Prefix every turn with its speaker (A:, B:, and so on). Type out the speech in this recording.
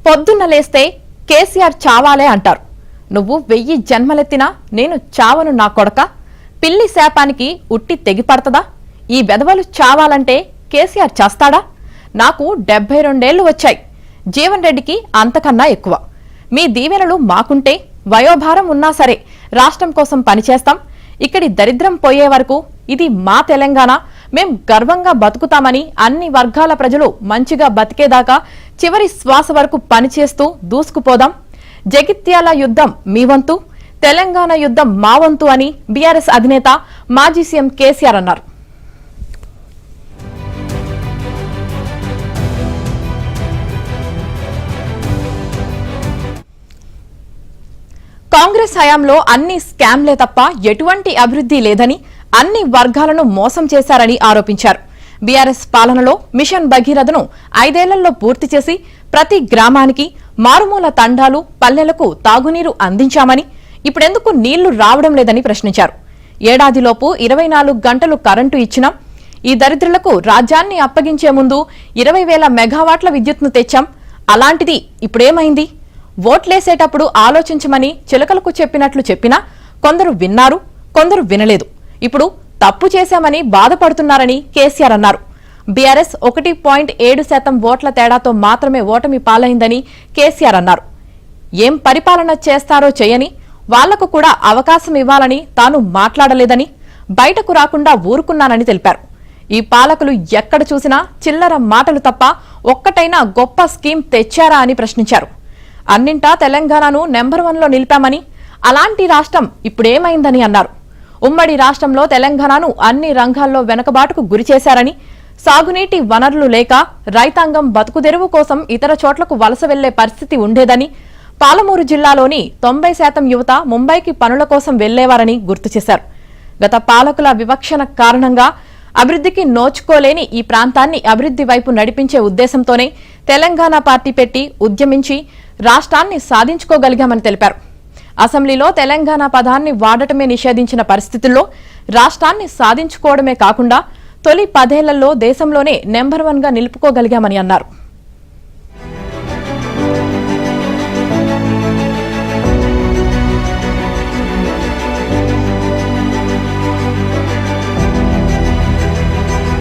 A: పొద్దున్న లేస్తే కేసీఆర్ చావాలే అంటారు. నువ్వు 1000 జన్మలెత్తినా నేను చావను నా కొడక. పిల్లి శాపానికి ఉట్టి తెగిపడతదా? ఈ వెధవలు చావాలంటే కేసీఆర్ చస్తాడా? నాకు 72 ఏళ్లు వచ్చాయి. జీవన్ రెడ్డికి అంతకన్నా ఎక్కువ. మీ దీవెనలు మాకుంటే వయోభారం ఉన్నా సరే రాష్ట్రం కోసం పనిచేస్తాం. ఇక్కడి దరిద్రం పోయే వరకు ఇది మా తెలంగాణ, మేం గర్వంగా బతుకుతామని అన్ని వర్గాల ప్రజలు మంచిగా బతికేదాకా చివరి శ్వాస వరకు పనిచేస్తూ దూసుకుపోదాం. జగిత్యాల యుద్ధం మీ వంతు, తెలంగాణ యుద్ధం మా వంతు అని బీఆర్ఎస్ అధినేత మాజీ సీఎం కేసీఆర్ అన్నారు. కాంగ్రెస్ హయాంలో అన్ని స్కామ్లే తప్ప ఎటువంటి అభివృద్ధి లేదని, అన్ని వర్గాలను మోసం చేశారని ఆరోపించారు. బీఆర్ఎస్ పాలనలో మిషన్ భగీరథను 5 ఏళ్లలో పూర్తి చేసి ప్రతి గ్రామానికి మారుమూల తండాలు, పల్లెలకు తాగునీరు అందించామని, ఇప్పుడెందుకు నీళ్లు రావడం లేదని ప్రశ్నించారు. ఏడాదిలోపు 24 గంటలు కరెంటు ఇచ్చినాం. ఈ దరిద్రులకు రాజ్యాన్ని అప్పగించే ముందు 20,000 మెగావాట్ల విద్యుత్ను తెచ్చాం. అలాంటిది ఇప్పుడేమైంది? ఓట్లేసేటప్పుడు ఆలోచించమని చిలకలకు చెప్పినట్లు చెప్పినా కొందరు విన్నారు, కొందరు వినలేదు. ఇప్పుడు తప్పు చేశామని బాధపడుతున్నారని కేసీఆర్ అన్నారు. బీఆర్ఎస్ 1.7% ఓట్ల తేడాతో మాత్రమే ఓటమి పాలైందని కేసీఆర్ అన్నారు. ఏం పరిపాలన చేస్తారో చేయని, వాళ్లకు కూడా అవకాశం ఇవ్వాలని తాను మాట్లాడలేదని, బయటకు రాకుండా ఊరుకున్నానని తెలిపారు. ఈ పాలకులు ఎక్కడ చూసినా చిల్లర మాటలు తప్ప ఒక్కటైనా గొప్ప స్కీమ్ తెచ్చారా అని ప్రశ్నించారు. అన్నింటా తెలంగాణను నెంబర్ 1లో నిలిపామని, అలాంటి రాష్ట్రం ఇప్పుడేమైందని అన్నారు. ఉమ్మడి రాష్ట్రంలో తెలంగాణను అన్ని రంగాల్లో వెనుకబాటుకు గురిచేశారని, సాగునీటి వనరులు లేక రైతాంగం బతుకుదెరువు కోసం ఇతర చోట్లకు వలస వెళ్లే పరిస్థితి ఉండేదని, పాలమూరు జిల్లాలోని 90% యువత ముంబైకి పనుల కోసం వెళ్లేవారని గుర్తు చేశారు. గత పాలకుల వివక్షణ కారణంగా అభివృద్ధికి నోచుకోలేని ఈ ప్రాంతాన్ని అభివృద్ధి వైపు నడిపించే ఉద్దేశంతోనే తెలంగాణ పార్టీ పెట్టి ఉద్యమించి రాష్ట్రాన్ని సాధించుకోగలిగామని తెలిపారు. అసెంబ్లీలో తెలంగాణ పదాన్ని వాడటమే నిషేధించిన పరిస్థితుల్లో రాష్ట్రాన్ని సాధించుకోవడమే కాకుండా తొలి 10 ఏళ్లలో దేశంలోనే నెంబర్ 1గా నిలుపుకోగలిగామని అన్నారు.